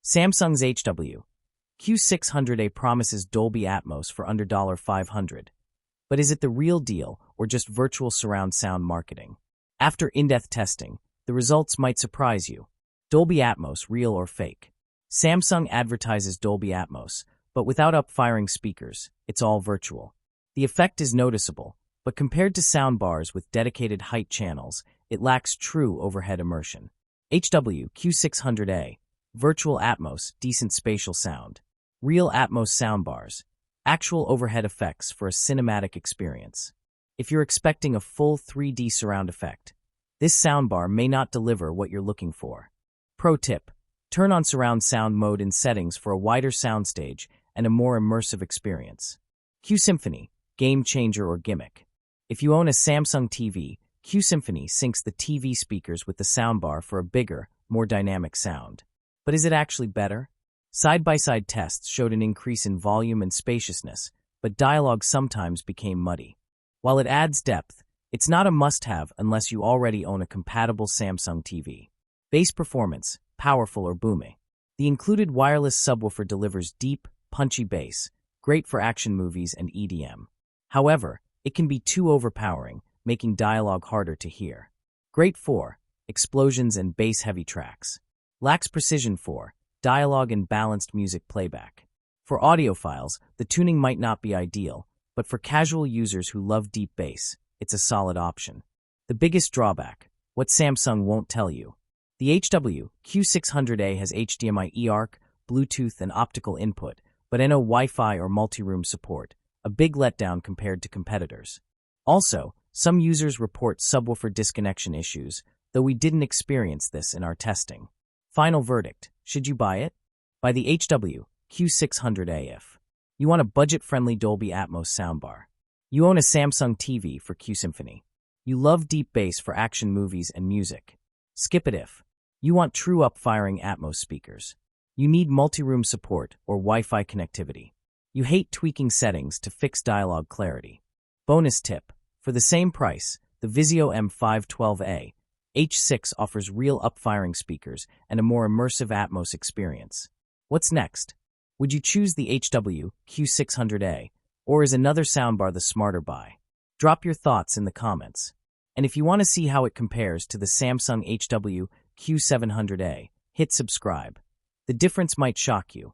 Samsung's HW-Q600A promises Dolby Atmos for under $500. But is it the real deal or just virtual surround sound marketing? After in-depth testing, the results might surprise you. Dolby Atmos, real or fake? Samsung advertises Dolby Atmos, but without up-firing speakers, it's all virtual. The effect is noticeable, but compared to soundbars with dedicated height channels, it lacks true overhead immersion. HW-Q600A, virtual Atmos, decent spatial sound. Real Atmos soundbars, actual overhead effects for a cinematic experience. If you're expecting a full 3D surround effect, this soundbar may not deliver what you're looking for. Pro tip: turn on surround sound mode in settings for a wider soundstage and a more immersive experience. Q Symphony, game changer or gimmick? If you own a Samsung TV, Q Symphony syncs the TV speakers with the soundbar for a bigger, more dynamic sound. But is it actually better? Side-by-side tests showed an increase in volume and spaciousness, but dialogue sometimes became muddy. While it adds depth, it's not a must-have unless you already own a compatible Samsung TV. Bass performance, powerful or booming? The included wireless subwoofer delivers deep, punchy bass, great for action movies and EDM. However, it can be too overpowering, making dialogue harder to hear. Great for explosions and bass-heavy tracks. Lacks precision for dialogue and balanced music playback. For audiophiles, the tuning might not be ideal, but for casual users who love deep bass, it's a solid option. The biggest drawback: what Samsung won't tell you. The HW-Q600A has HDMI eARC, Bluetooth, and optical input, but no Wi-Fi or multi-room support, a big letdown compared to competitors. Also, some users report subwoofer disconnection issues, though we didn't experience this in our testing. Final verdict: should you buy it? Buy the HW-Q600A if you want a budget-friendly Dolby Atmos soundbar. You own a Samsung TV for Q Symphony. You love deep bass for action movies and music. Skip it if you want true up-firing Atmos speakers. You need multi-room support or Wi-Fi connectivity. You hate tweaking settings to fix dialogue clarity. Bonus tip: for the same price, the Vizio M512A H6 offers real up-firing speakers and a more immersive Atmos experience. What's next? Would you choose the HW-Q600A, or is another soundbar the smarter buy? Drop your thoughts in the comments. And if you want to see how it compares to the Samsung HW-Q700A, hit subscribe. The difference might shock you.